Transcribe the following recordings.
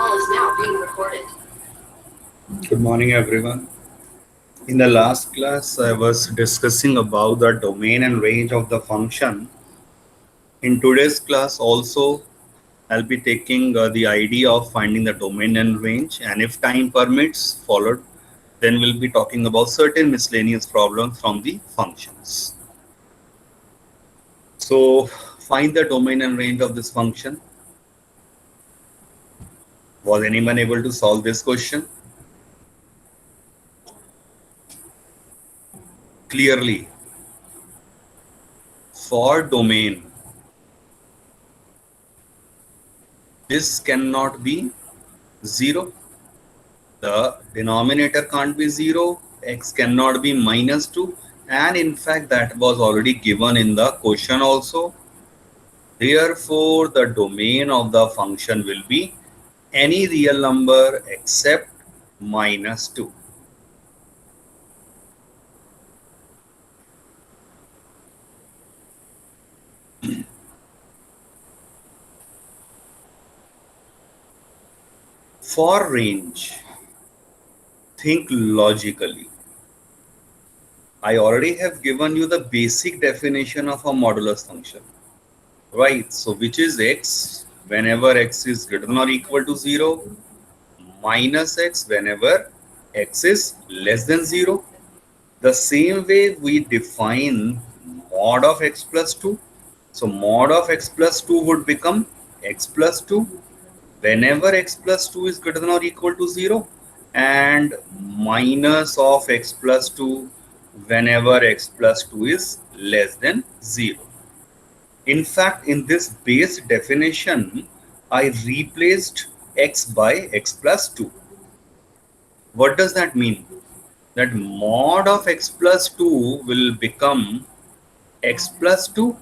call is now being recorded. Good morning, everyone. In the last class, I was discussing about the domain and range of the function. In today's class, also, I'll be taking the idea of finding the domain and range, and if time permits, followed, then we'll be talking about certain miscellaneous problems from the functions. So, find the domain and range of this function. Was anyone able to solve this question? Clearly, for domain, this cannot be 0. The denominator can't be 0, x cannot be minus 2, and in fact that was already given in the question also. Therefore, the domain of the function will be any real number except minus 2. For range, think logically. I already have given you the basic definition of a modulus function. Right, so which is x whenever x is greater than or equal to 0, minus x whenever x is less than 0. The same way we define mod of x plus 2. So mod of x plus 2 would become x plus 2 whenever x plus 2 is greater than or equal to 0, and minus of x plus 2 whenever x plus 2 is less than 0. In fact, in this base definition, I replaced x by x plus 2. What does that mean? That mod of x plus 2 will become x plus 2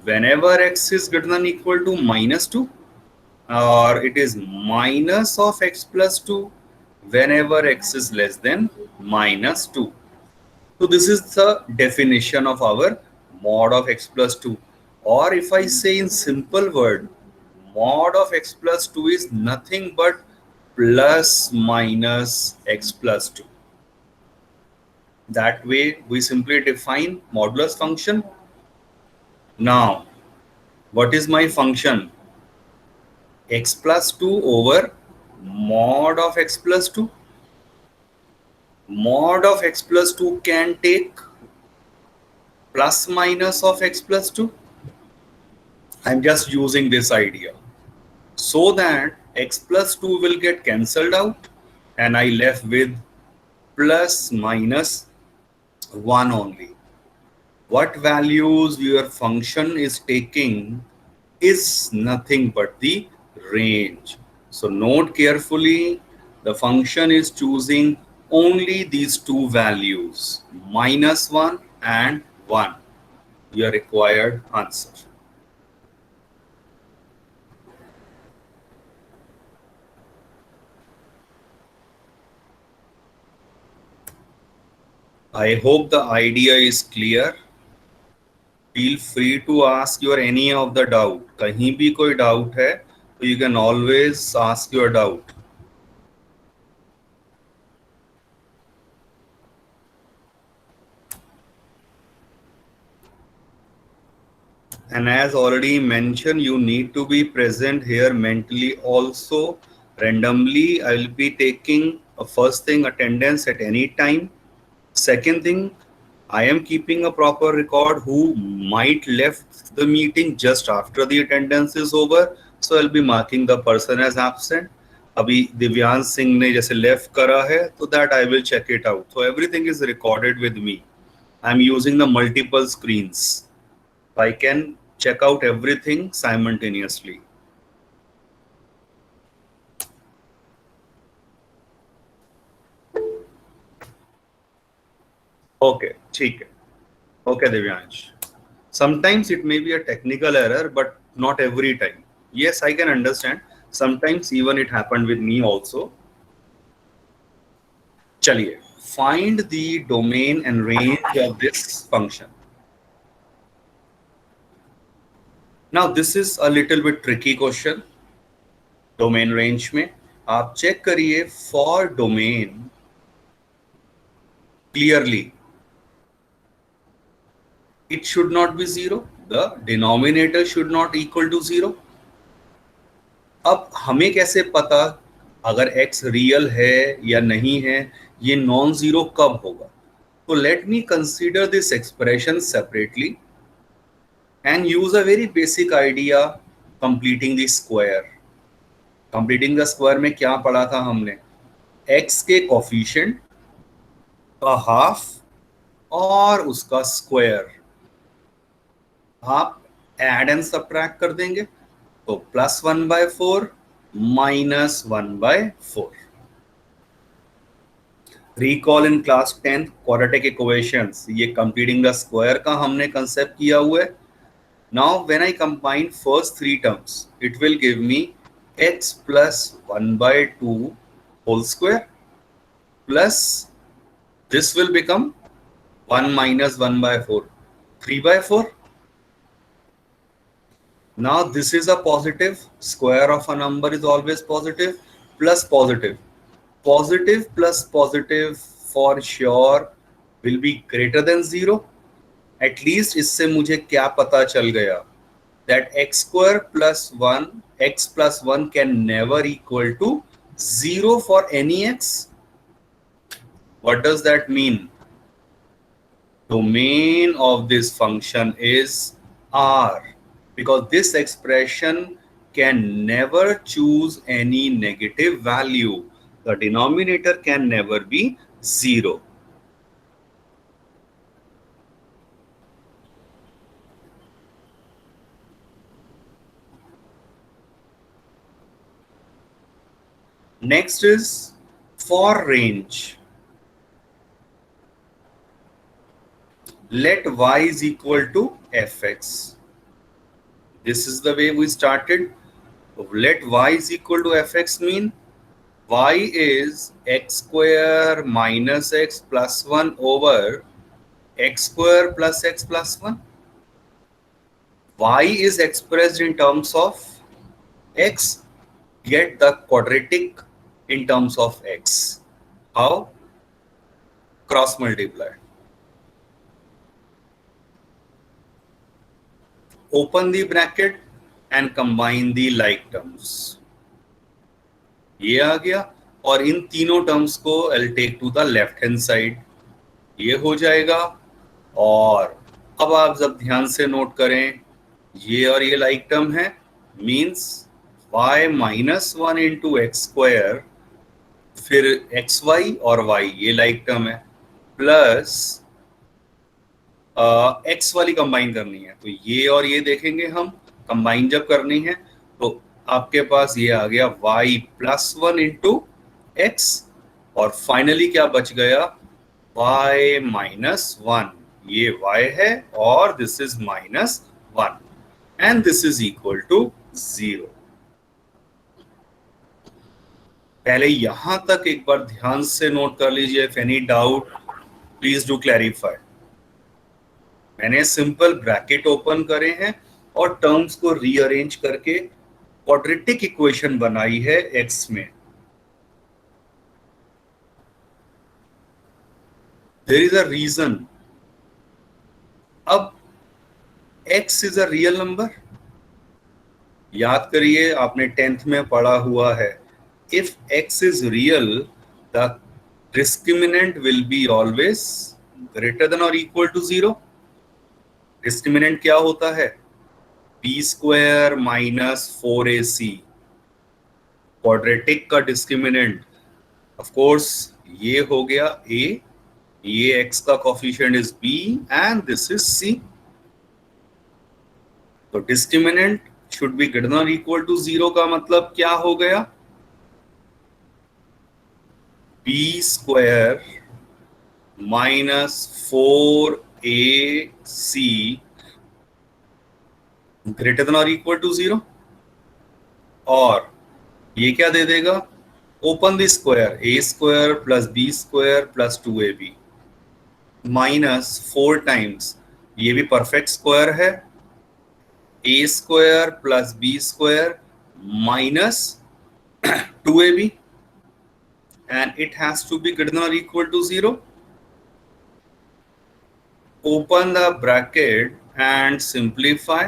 whenever x is greater than or equal to minus 2, or it is minus of x plus 2 whenever x is less than minus 2. So this is the definition of our mod of x plus 2. Or if I say in simple word, mod of x plus 2 is nothing but plus minus x plus 2. That way we simply define modulus function. Now, what is my function? X plus 2 over mod of x plus 2. Mod of x plus 2 can take plus minus of x plus 2. I'm just using this idea so that x plus 2 will get cancelled out and I left with plus minus 1 only. What values your function is taking is nothing but the range. So note carefully, the function is choosing only these two values, minus 1 and 1, your required answer. I hope the idea is clear. Feel free to ask your any of the doubt. कहीं भी कोई doubt है, तो you can always ask your doubt. And as already mentioned, you need to be present here mentally also. Randomly, I will be taking a first thing attendance at any time. Second thing, I am keeping a proper record who might left the meeting just after the attendance is over. So I'll be marking the person as absent. अभी दिव्यांश सिंह ने जैसे left करा है, so that I will check it out. So everything is recorded with me. I'm using the multiple screens. I can check out everything simultaneously. Okay, ठीक है. Okay, Divyansh. Sometimes it may be a technical error, but not every time. Yes, I can understand. Sometimes even it happened with me also. चलिए, find the domain and range of this function. Now this is a little bit tricky question. Domain range में आप check करिए for domain clearly it should not be zero, the denominator should not equal to zero. अब हमें कैसे पता अगर x real है या नहीं है, ये नॉन जीरो कब होगा? तो let me consider this expression separately and use a very basic idea, completing the square. completing the square में क्या पढ़ा था हमने? x के कोफिशिएंट का हाफ और उसका स्क्वायर आप ऐड एंड सब्ट्रैक्ट कर देंगे, तो +1/4 -1/4. Recall in class 10th quadratic equations, ये कंप्लीटिंग द स्क्वायर का हमने कंसेप्ट किया हुआ है. Now when I combine first three terms it will give me x + 1/2 whole square plus this will become 1 - 1/4 3/4. Now this is a positive, square of a number is always positive, plus positive. Positive plus positive for sure will be greater than 0. At least इससे मुझे क्या पता चल गया? That x² + 1, x + 1 can never equal to 0 for any x. What does that mean? Domain of this function is R. Because this expression can never choose any negative value. The denominator can never be 0. Next is for range. Let y is equal to fx. This is the way we started. Let y is equal to fx mean y is x² minus x plus 1 over x² plus x plus 1. Y is expressed in terms of x, get the quadratic in terms of x. How? Cross multiply. Open the bracket and combine the like terms. ये आ गया और इन तीनों terms को I'll take to the left hand side. ये हो जाएगा. और अब आप जब ध्यान से नोट करें, ये और ये लाइक टर्म है, मींस y - 1 into x², फिर xy और y ये लाइक टर्म है, प्लस x वाली कंबाइन करनी है, तो ये और ये देखेंगे हम कंबाइन जब करनी है, तो आपके पास ये आ गया y + 1 into x और फाइनली क्या बच गया? y - 1. ये y है और this is -1 and this is equal to 0. पहले यहां तक एक बार ध्यान से नोट कर लीजिए. If any doubt please do clarify. मैंने सिंपल ब्रैकेट ओपन करे हैं और टर्म्स को रीअरेंज करके क्वाड्रेटिक इक्वेशन बनाई है x में. There is a reason. अब x is a real number. याद करिए आपने 10th में पढ़ा हुआ है, if x is real the discriminant will be always greater than और इक्वल टू 0. डिस्क्रिमिनेंट क्या होता है? b² - 4ac. क्वाड्रेटिक का डिस्क्रिमिनेंट ऑफ कोर्स ये हो गया a, ये x का coefficient is b and this is c. तो discriminant should be greater than और इक्वल टू 0 का मतलब क्या हो गया? b² - 4ac ग्रेटर देन और इक्वल टू 0. और ये क्या दे देगा? Open the square, a² + b² + 2ab -4 times, ये भी परफेक्ट स्क्वायर है, a² + b² - 2ab, and it has to be greater than or equal to 0. Open the bracket and simplify.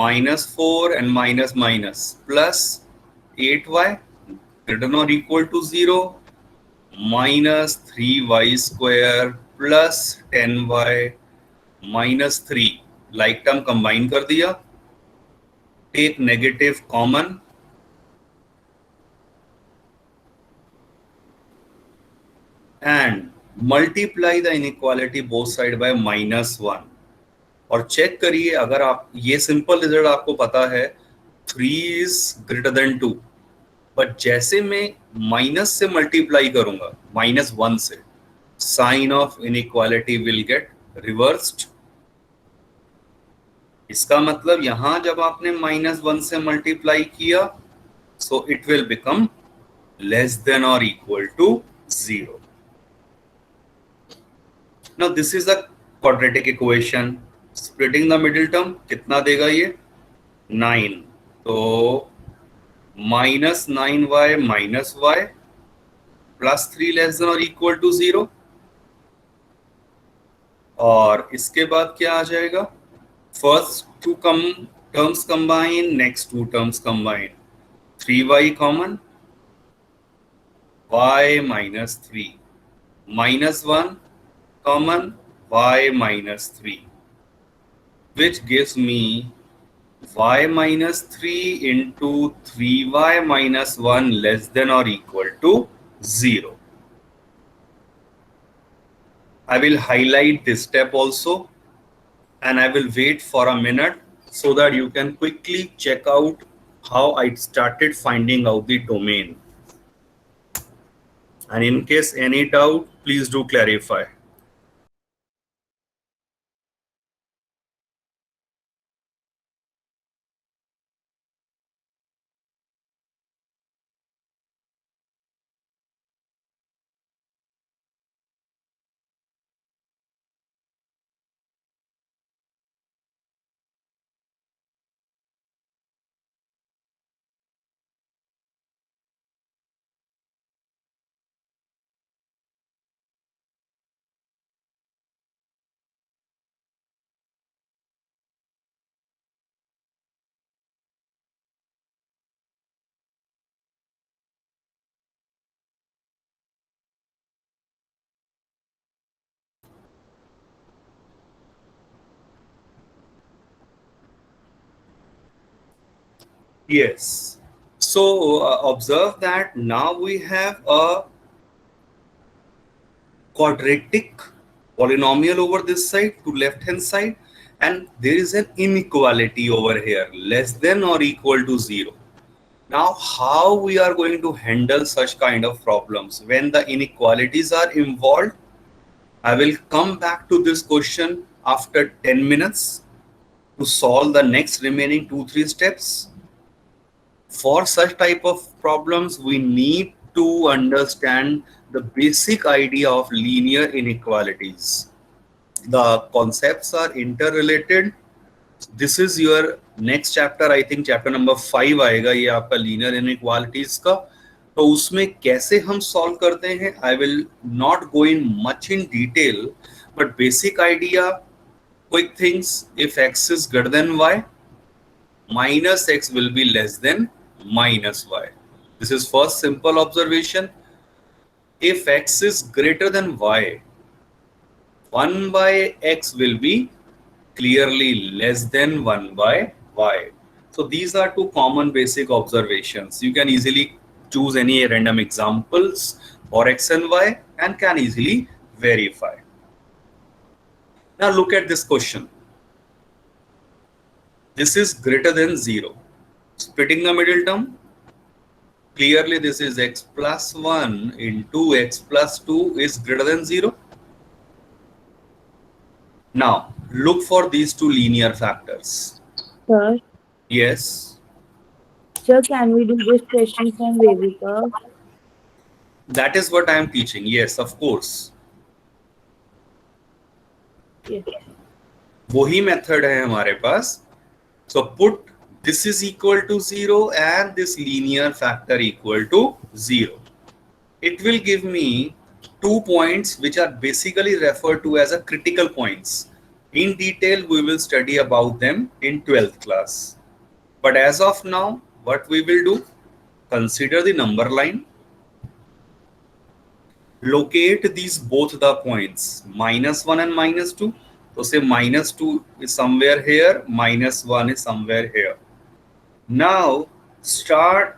-4 and minus minus plus 8y greater than or equal to 0, minus 3y square plus 10y minus 3. like term combine कर दिया. Take negative common, and multiply the inequality both side by -1 और check करिए. अगर आप ये simple result आपको पता है 3 इज ग्रेटर देन 2, बट जैसे मैं माइनस से मल्टीप्लाई करूंगा -1 से, sign of inequality will get reversed. इसका मतलब यहां जब आपने -1 से मल्टीप्लाई किया, so it will become less than और equal to 0. Now this is a quadratic equation. Splitting the middle term कितना देगा ये? 9. तो -9y minus y plus 3 less than और इक्वल टू 0. और इसके बाद क्या आ जाएगा? First two terms combine, next two terms combine. 3y common, y minus 3, -1 common, y minus 3, which gives me y minus 3 into 3y minus 1 less than or equal to 0. I will highlight this step also, and I will wait for a minute so that you can quickly check out how I started finding out the domain. And in case any doubt, please do clarify. Yes. So observe that now we have a quadratic polynomial over this side to left hand side, and there is an inequality over here less than or equal to 0. Now how we are going to handle such kind of problems when the inequalities are involved? I will come back to this question after 10 minutes to solve the next remaining 2-3 steps. For such type of problems, we need to understand the basic idea of linear inequalities. The concepts are interrelated. This is your next chapter. I think chapter number 5 आएगा ये आपका linear inequalities का. तो उसमें कैसे हम solve करते हैं, I will not go in much in detail, but basic idea, quick things. If x is greater than y, minus x will be less than minus y. This is first simple observation. If x is greater than y, 1 by x will be clearly less than 1 by y. So these are two common basic observations. You can easily choose any random examples for x and y and can easily verify. Now look at this question. This is greater than 0. Splitting the middle term, clearly this is x plus 1 into x plus 2 is greater than 0. Now look for these two linear factors. Sir, Yes. sir, can we do this question from wavy curve? That is what I am teaching. Yes, of course. Yes. वही method है हमारे पास. So put this is equal to 0 and this linear factor equal to 0. It will give me 2 points which are basically referred to as a critical points. In detail, we will study about them in 12th class. But as of now, what we will do, consider the number line, locate these both the points, -1 and -2. So say -2 is somewhere here, -1 is somewhere here. Now start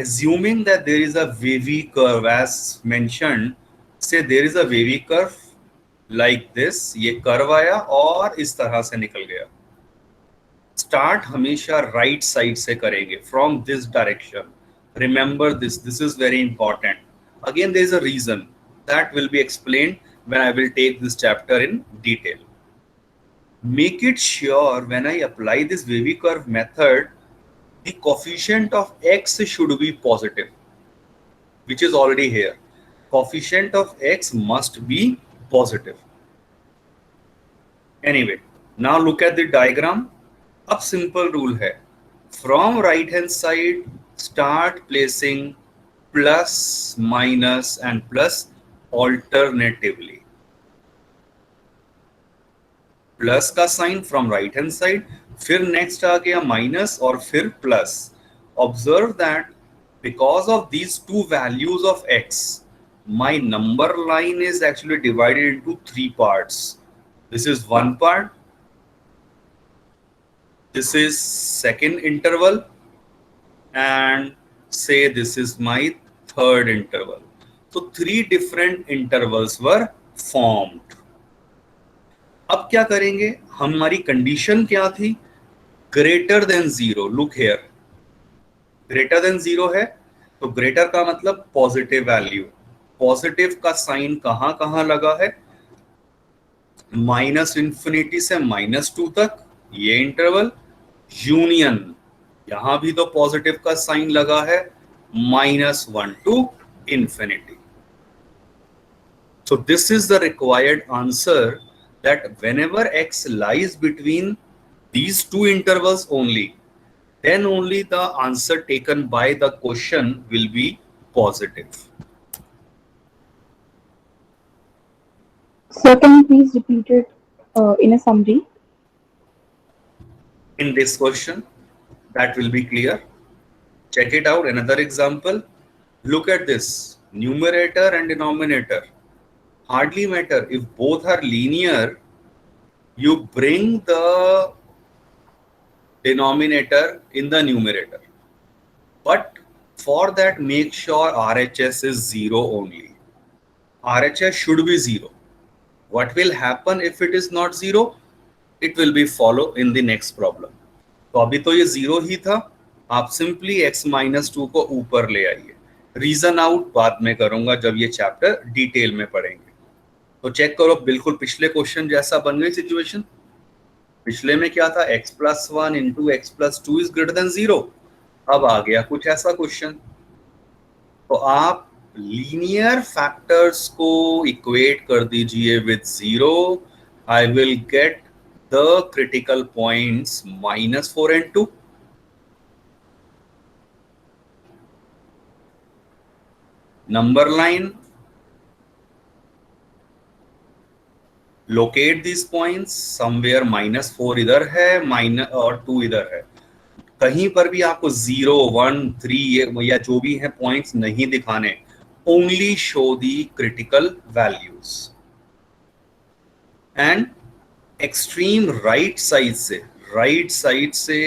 assuming that there is a wavy curve as mentioned. Say there is a wavy curve like this, ये curve आया और इस तरह से निकल गया. Start हमेशा right side से करेंगे, from this direction. Remember this is very important. Again there is a reason that will be explained when I will take this chapter in detail. Make it sure when I apply this wavy curve method, the coefficient of x should be positive, which is already here. Coefficient of x must be positive. Anyway, now look at the diagram. अब simple rule है, from right hand side start placing plus minus and plus alternatively. Plus का sign from right hand side, फिर next आ गया minus और फिर plus. Observe that because of these two values of x, my number line is actually divided into 3 parts. This is one part, this is second interval, and say this is my third interval. So 3 different intervals were formed. अब क्या करेंगे, हमारी condition क्या थी, greater than 0. Look here, greater than 0 है तो greater का मतलब पॉजिटिव वैल्यू. पॉजिटिव का साइन कहां कहां लगा है, -∞ से -2 तक ये इंटरवल, यूनियन यहां भी तो पॉजिटिव का साइन लगा है, -1 to infinity. So this is the required answer, that whenever x lies between these two intervals only, then only the answer taken by the question will be positive. Sir, can you please repeat it in a summary? In this question, that will be clear. Check it out. Another example. Look at this. Numerator and denominator. Hardly matter. If both are linear, you bring the denominator in the numerator. But for that, make sure RHS is 0 only. RHS should be 0. What will happen if it is not 0? It will be follow in the next problem. तो अभी तो ये 0 ही था, आप simply x-2 को ऊपर ले आइए. रीजन आउट बाद में करूंगा जब ये चैप्टर डिटेल में पढ़ेंगे. तो चेक करो, बिल्कुल पिछले क्वेश्चन जैसा बन गई सिचुएशन. पिछले में क्या था, x+1 into x+2 is greater than 0. अब आ गया कुछ ऐसा क्वेश्चन. तो आप लीनियर फैक्टर्स को इक्वेट कर दीजिए with 0. I will get the critical points -4 and 2. Number line, locate this points. Somewhere -4 इधर है और 2 इधर है. कहीं पर भी आपको 0, 1, 3 या जो भी है पॉइंट्स नहीं दिखाने. Only show the critical values. And extreme right side से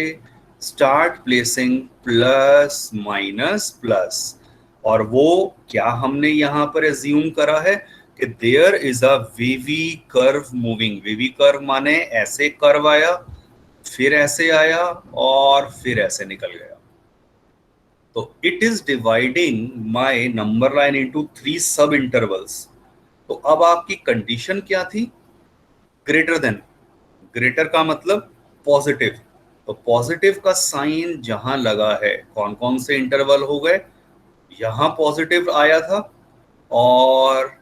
start placing plus minus plus. और वो क्या हमने यहाँ पर assume करा है कि there is a wavy curve moving. wavy curve माने ऐसे कर्व आया, फिर ऐसे आया और फिर ऐसे निकल गया. तो it is dividing my number line into 3 sub intervals. तो अब आपकी कंडीशन क्या थी, ग्रेटर देन. ग्रेटर का मतलब पॉजिटिव. तो पॉजिटिव का साइन जहां लगा है, कौन कौन से इंटरवल हो गए, यहां पॉजिटिव आया था और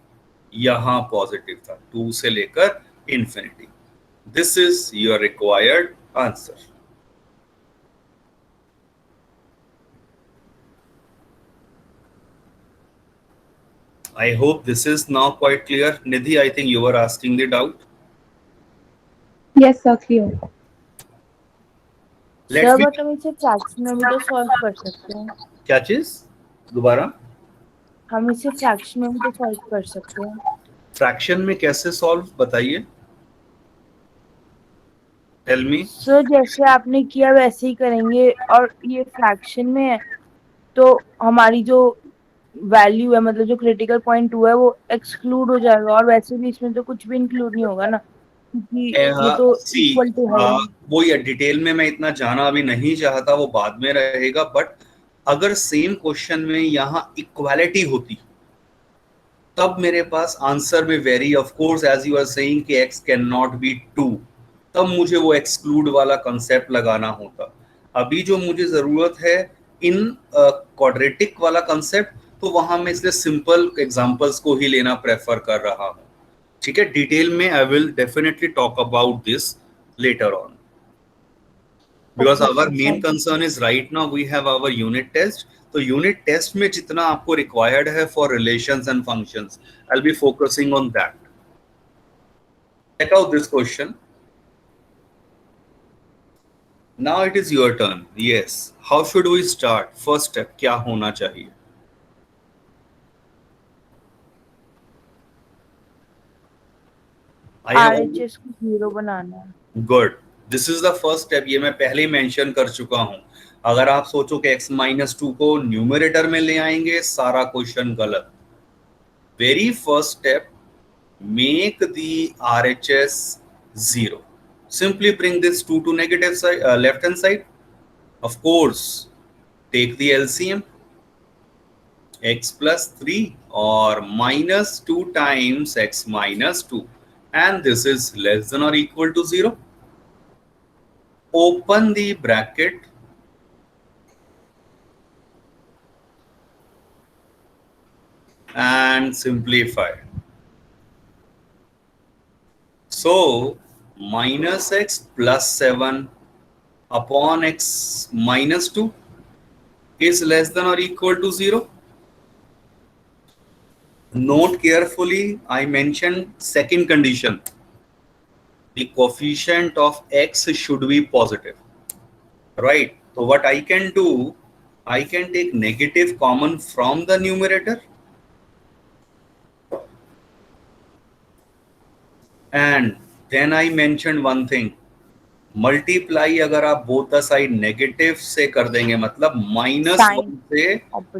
यहां पॉजिटिव था, 2 से लेकर infinity. This is your required answer. I hope this is now quite clear. Nidhi, I think you were asking the doubt. Yes, sir, clear. Let sir me. But हम इसे फ्रैक्शन में भी तो सॉल्व कर सकते हैं. क्या चीज? दोबारा. हम इसे फ्रैक्शन में भी तो सॉल्व कर सकते हैं. फ्रैक्शन में कैसे सॉल्व बताइए. Tell me. सर जैसे आपने किया वैसे ही करेंगे, और ये फ्रैक्शन में है तो हमारी जो वैल्यू है, मतलब जो क्रिटिकल पॉइंट हुआ है वो एक्सक्लूड हो जाएगा, और वैसे भी इसमें तो कुछ भी इंक्लूड नहीं होगा ना, क्योंकि ये तो सी, इक्वल टू है ही नहीं. वो ये डिटेल में मैं इतना जाना अभी नहीं चाहता, वो बाद में रहेगा. बट अगर सेम क्वेश्चन में यहाँ इक्वालिटी होती तब मेरे पास आंसर में very, of course as you are saying कि x कैन नॉट बी 2, तब मुझे वो एक्सक्लूड वाला कंसेप्ट लगाना होता. अभी जो मुझे जरूरत है इन क्वाड्रेटिक वाला कंसेप्ट, तो वहां मैं इसलिए सिंपल एग्जांपल्स को ही लेना प्रेफर कर रहा हूं. ठीक है, डिटेल में I will definitely talk about this later on, because okay our sir, main thank you. Concern is right now we have our unit test. तो यूनिट टेस्ट में जितना आपको रिक्वायर्ड है for relations and functions, I will be focusing on that. Check out this question. Now it is your turn. Yes, how should we start? First step क्या होना चाहिए? I have RHS को 0 बनाना है. Good. This is the first step. ये मैं पहले ही mention कर चुका हूं. अगर आप सोचो कि x-2 को न्यूमरेटर में ले आएंगे, सारा क्वेश्चन गलत. Very first step, make the RHS 0. Simply bring this 2 to negative side, left hand side. Of course, take the LCM. X plus 3 or minus 2 times x minus 2, and this is less than or equal to 0. Open the bracket and simplify. So minus x plus 7 upon x minus 2 is less than or equal to 0. Note carefully, I mentioned second condition. The coefficient of x should be positive, right? So what I can do, I can take negative common from the numerator, and then I mentioned one thing. Multiply अगर आप both the side negative से कर देंगे, मतलब -1 से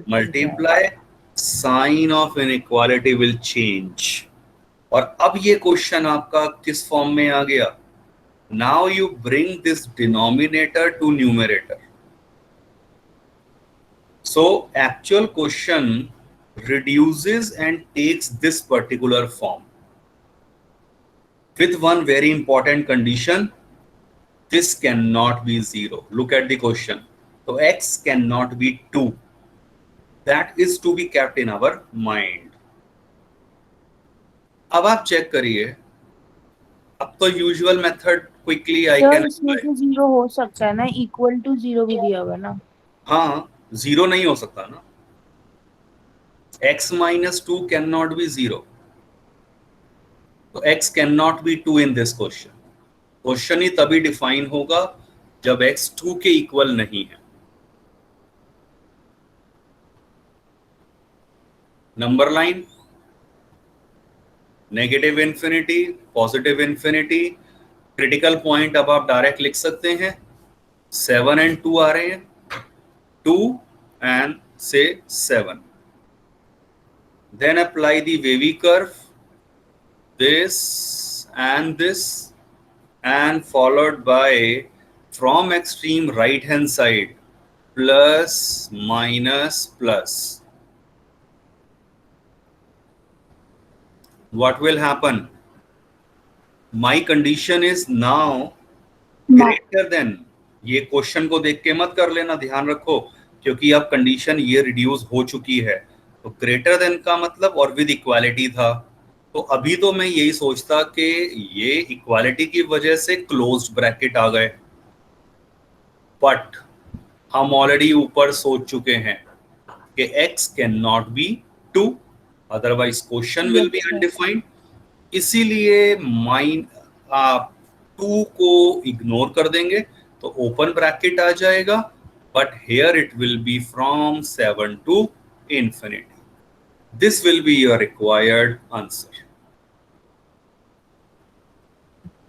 multiply, sign of inequality will change. और अब ये क्वेश्चन आपका किस फॉर्म में आ गया? Now you bring this denominator to numerator. So actual question reduces and takes this particular form with one very important condition: this cannot be 0. Look at the question. So x cannot be 2. That is to be kept in our mind. अब आप check करिए. अब तो usual method quickly I can. इसमें से 0 हो सकता है ना, इक्वल टू 0 भी दिया हुआ ना. हाँ, 0 नहीं हो सकता ना. x minus 2 cannot be 0. तो x cannot be 2 in this question. Question ही तभी डिफाइन होगा जब x 2 के इक्वल नहीं है. Number line, negative infinity, positive infinity. Critical point अब आप डायरेक्ट लिख सकते हैं. 7 and 2 आ रहे हैं. 2 and say 7. Then apply the wavy curve, this and this, and followed by from extreme right hand side plus minus plus. What will happen? My condition is now greater than. ये question को देख के मत कर लेना, ध्यान रखो, क्योंकि अब कंडीशन ये रिड्यूस हो चुकी है. तो ग्रेटर देन का मतलब और विद इक्वालिटी था. तो अभी तो मैं यही सोचता कि ये इक्वालिटी की वजह से क्लोज्ड ब्रैकेट आ गए, बट हम ऑलरेडी ऊपर सोच चुके हैं कि x can not be 2. otherwise question will Yes, be sir. undefined. इसीलिए आप 2 को इग्नोर कर देंगे तो ओपन ब्रैकेट आ जाएगा, but here it will be from 7 to infinity. This will be your required answer.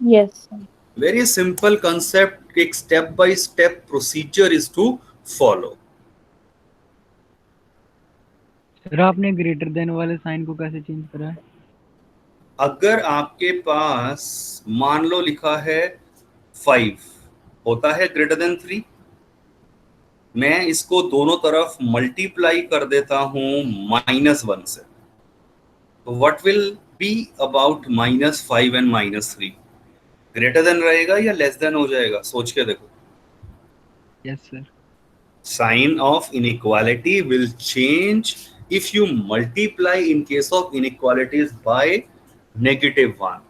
Yes, sir. Very simple concept, एक step by step procedure is to follow. Sir आपने greater than वाले sign को कैसे change करा है? अगर आपके पास मान लो लिखा है 5 होता है ग्रेटर देन 3, मैं इसको दोनों तरफ मल्टीप्लाई कर देता हूं -1 से, तो what will be about -5 and -3? Greater than रहेगा या लेस देन हो जाएगा? सोच के देखो. Yes sir. Sign of inequality will change if you multiply in case of inequalities by -1.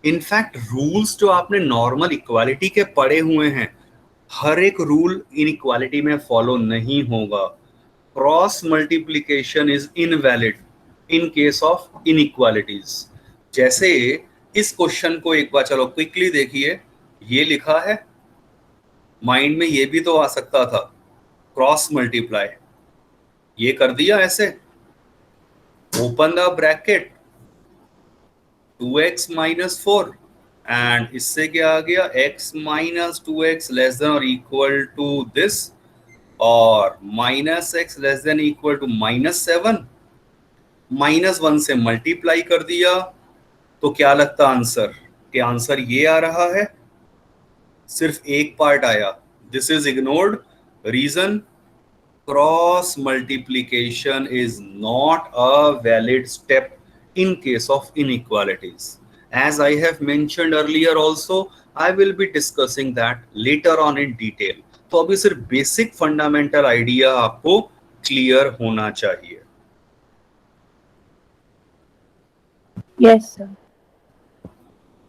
In fact, rules जो आपने नॉर्मल इक्वालिटी के पढ़े हुए हैं, हर एक रूल इनइक्वालिटी में फॉलो नहीं होगा. Cross multiplication is invalid in case of inequalities. जैसे इस क्वेश्चन को एक बार चलो क्विकली देखिए. ये लिखा है, माइंड में ये भी तो आ सकता था, क्रॉस मल्टीप्लाई. ये कर दिया ऐसे, open the bracket 2x - 4 and इससे क्या आ गया, x - 2x लेस देन और इक्वल टू दिस, और -x less than equal to -7. -1 से मल्टीप्लाई कर दिया तो क्या लगता आंसर? कि आंसर ये आ रहा है. सिर्फ एक पार्ट आया, this is ignored. Reason, cross multiplication is not a valid step in case of inequalities. As I have mentioned earlier also, I will be discussing that later on in detail. तो अभी सिर्फ basic fundamental idea आपको clear होना चाहिए. Yes, sir.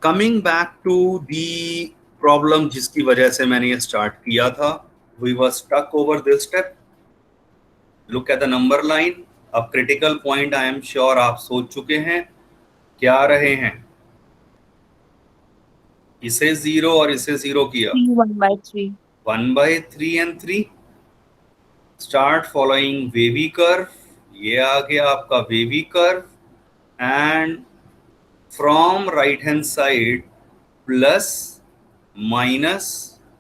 Coming back to the problem जिसकी वजह से मैंने ये स्टार्ट किया था, we were stuck over this step. Look at the number line. अब critical point I am sure आप सोच चुके हैं क्या रहे हैं. इसे 0 और इसे 0 किया, 1/3. 1/3 and 3. Start following wavy curve. ये आ गया आपका wavy curve, and from right hand side plus minus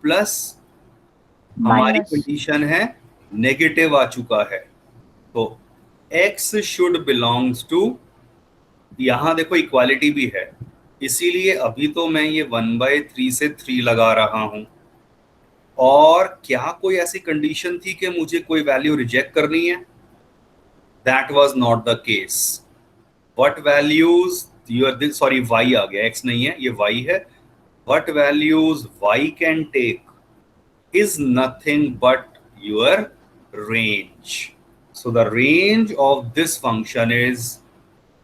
plus. हमारी Minus. कंडीशन है नेगेटिव आ चुका है, तो x शुड बिलोंग्स टू, यहां देखो इक्वालिटी भी है, इसीलिए अभी तो मैं ये 1/3 से 3 लगा रहा हूं. और क्या कोई ऐसी कंडीशन थी कि मुझे कोई वैल्यू रिजेक्ट करनी है? That was not the case. What values you're, sorry y आ गया, x नहीं है, ये y है. What values y can take is nothing but your range. So the range of this function is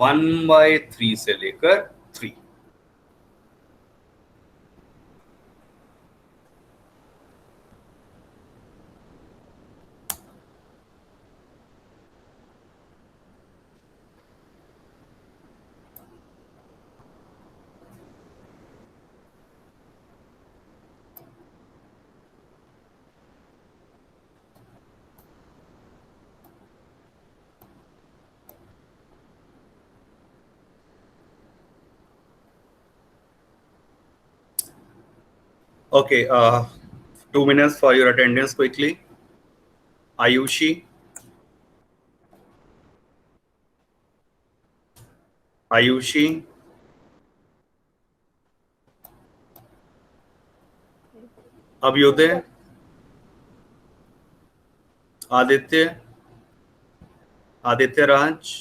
1/3 से लेकर 3. Okay, 2 minutes for your attendance quickly. Ayushi, Ayushi, Abhyuday, Aditya, Aditya Raj,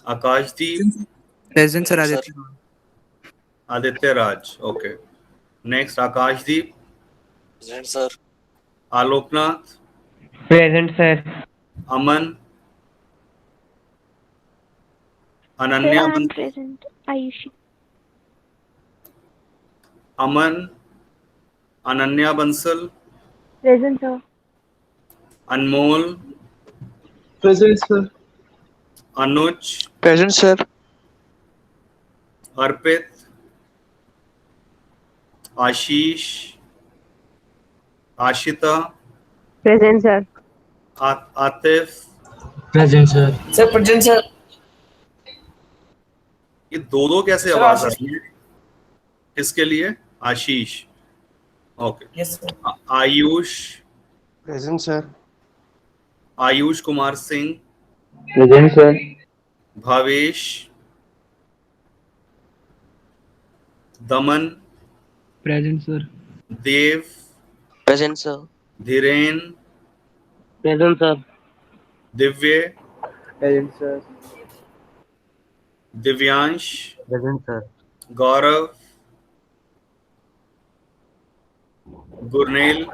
Akashdeep. Present sir. Aditya. Aditya Raj, okay. Next Akashdeep. Present sir. Aloknath. Present sir. Aman. Ananya. Present. Ayushi. Aman. Ananya Bansal. Present sir. Anmol. Present, sir. Anuj, Present, sir. Arpit, Ashish, Ashita, Present, sir. Atif, Present, sir. Sir, present, sir. ये दो कैसे Sir, आवाज आ Ashish. रही है? किसके लिए? Ashish, okay. Yes, sir. Ayush, Present, sir. Ayush Kumar Singh, Present, sir. Bhavesh, Daman, present sir. Dev, Present, sir. Dhiren, Present, sir. Divya, Present, sir. Divyansh, Present, sir. Gaurav, Gurnel,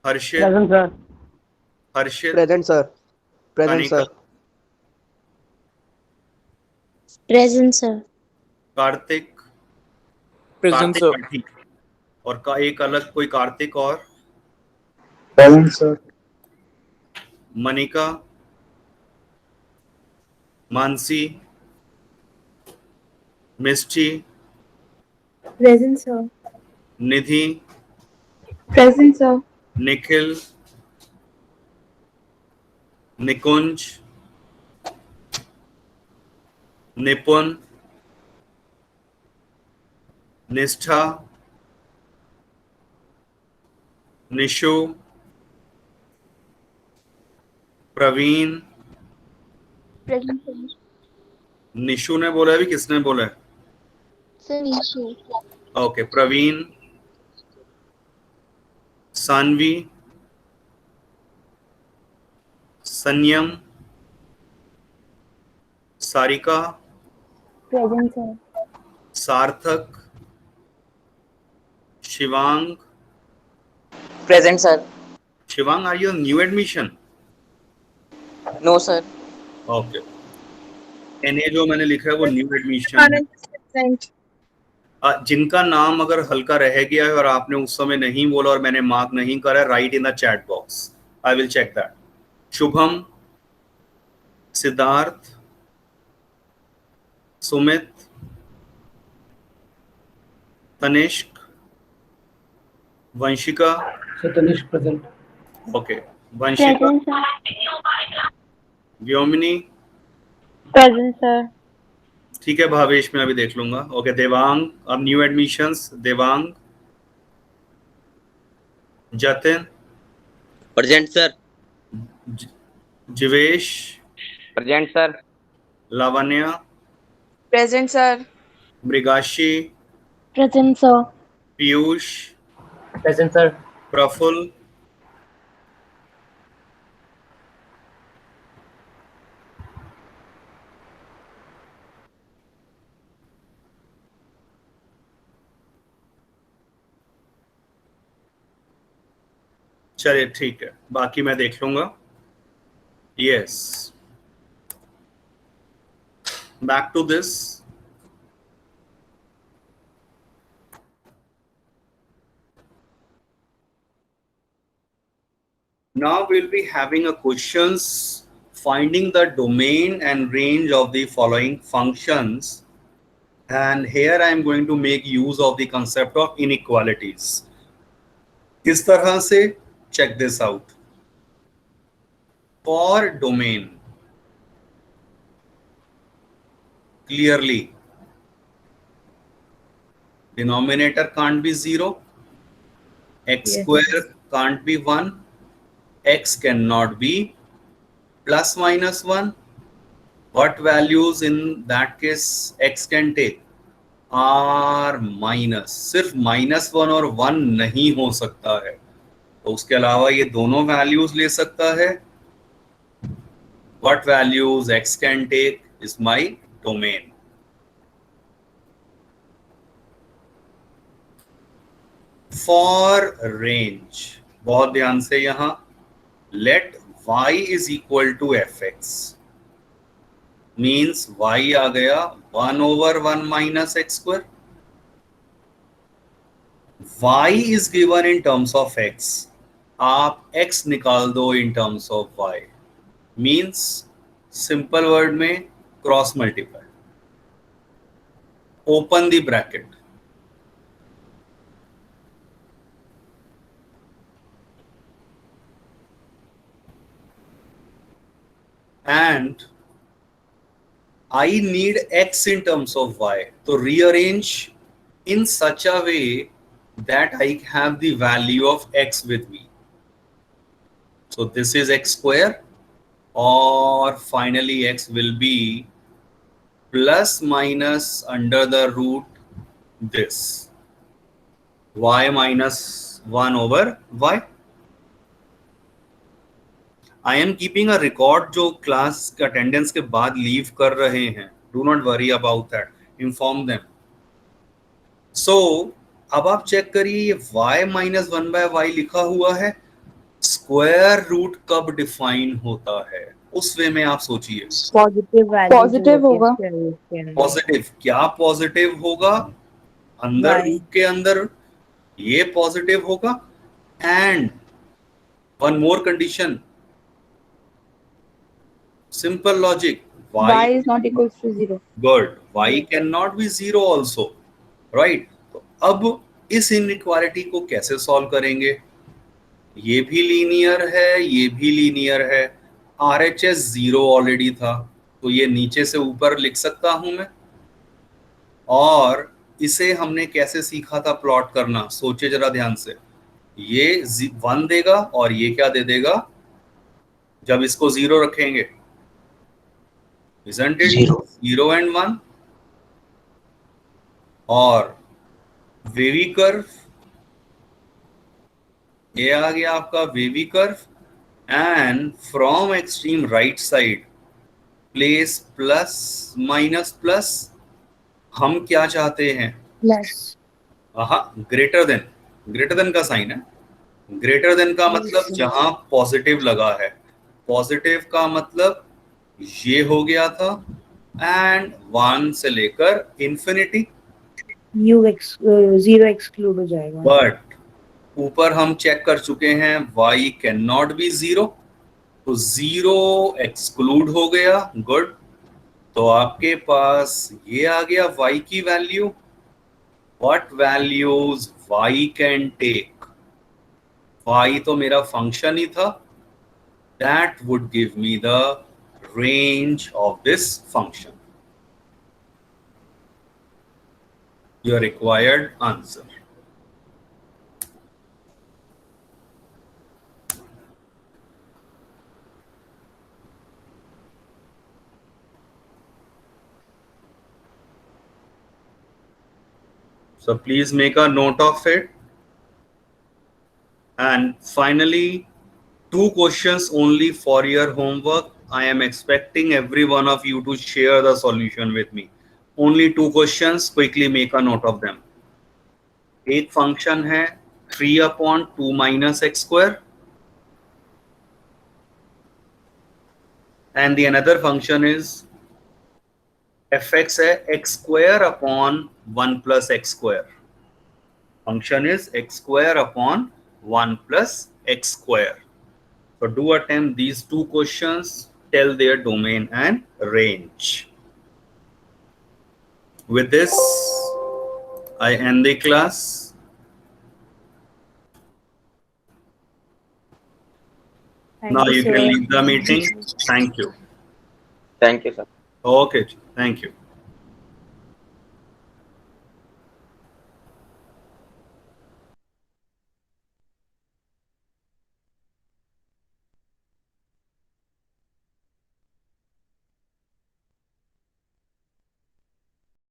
Harshit, Present, sir. Harshit, Present, sir. Present, Anika, sir. Present, sir. Kartik, Present, Kartik sir. Pathi, और का एक अलग कोई कार्तिक और Present, sir. मनिका, मानसी, मिस्टी, Present, sir. निधि, Present, sir. Nikhil, निकुंज, निपुण, निष्ठा, Nishu, Praveen. Present, sir. Nishu ने बोला है, भी किसने बोला है? Sir, Nishu. Okay, Praveen, Saanvi, Sanyam, Sarika, Present, sir. Sarthak, Shivang. Present, sir. Shivang, are you new admission? No, sir. Okay, NA जो मैंने लिखा है वो न्यू एडमिशन। Present. जिनका नाम अगर हल्का रह गया है और आपने उस समय नहीं बोला और मैंने मार्क नहीं करा, write in the chat box, I will check that. Shubham, Siddharth, Sumit, Tanishq, Vanshika. Sir, Tanishq present. Okay, Vanshika, Present, sir. Vyomini. Present, sir. ठीक है, भावेश मैं अभी देख लूंगा। ओके, देवांग, अब new admissions, Devang, Jatin, Present, sir. Jivesh, Present, sir. Lavanya, Present, sir. Mrigashi, Present, sir. Piyush, Present, sir. Praful, चलिए ठीक है, बाकी मैं देख लूंगा। Yes, back to this. Now we'll be having a questions finding the domain and range of the following functions, and here I am going to make use of the concept of inequalities. किस तरह से? Check this out. For domain, clearly denominator can't be 0, x square can't be 1, x cannot be plus minus 1. What values in that case x can take? r minus, सिर्फ -1 और 1 नहीं हो सकता है, तो उसके अलावा ये दोनों वैल्यूज ले सकता है। What values x can take is my domain. For range, बहुत ध्यान से यहाँ let y is equal to fx means y आ गया 1/1 minus x square. y is given in terms of x, आप x निकाल दो in terms of y, means simple word में cross multiply. Open the bracket. And I need x in terms of y. So rearrange in such a way that I have the value of x with me. So this is x square, or finally x will be plus minus under the root this y minus 1 over y. I am keeping a record जो class attendance के बाद leave कर रहे हैं. Do not worry about that. Inform them. So अब आप check करिए, ये y minus 1 by y लिखा हुआ है. स्क्वायर रूट कब डिफाइन होता है, उस वे में आप सोचिए. पॉजिटिव होगा. पॉजिटिव. क्या पॉजिटिव होगा? अंदर Y. रूट के अंदर ये पॉजिटिव होगा. And one more condition, simple logic, Y is not equals to 0. good, y cannot be 0 also, right? तो अब इस इनइक्वालिटी को कैसे सॉल्व करेंगे? ये भी लीनियर है, ये भी लीनियर है. RHS 0 ऑलरेडी था, तो ये नीचे से ऊपर लिख सकता हूं मैं. और इसे हमने कैसे सीखा था प्लॉट करना? सोचे जरा ध्यान से. ये 1 देगा और ये क्या दे देगा जब इसको 0 रखेंगे? Isn't it 0 and 1? और वेवी कर्व, ये आ गया आपका wavy curve. And from extreme right side place plus minus plus. हम क्या चाहते हैं? प्लस. हाँ, ग्रेटर देन का साइन है. ग्रेटर देन का मतलब जहां पॉजिटिव लगा है. पॉजिटिव का मतलब ये हो गया था. एंड 1 से लेकर इंफिनिटी. जीरो एक्सक्लूड हो जाएगा. बट ऊपर हम चेक कर चुके हैं y कैन नॉट बी 0, तो 0 एक्सक्लूड हो गया. गुड. तो आपके पास ये आ गया y की वैल्यू. What values y can take? y तो मेरा फंक्शन ही था. That would give me the range of this function. Your required answer. So please make a note of it. And finally, 2 questions only for your homework. I am expecting every one of you to share the solution with me. Only 2 questions. Quickly make a note of them. एक function है 3/2 minus x square, and the another function is fx है x square upon 1 plus x square. Function is x square upon 1 plus x square. So do attempt these 2 questions. Tell their domain and range. With this, I end the class. Now you can leave the meeting. Thank you. Thank you, sir. Okay, thank you.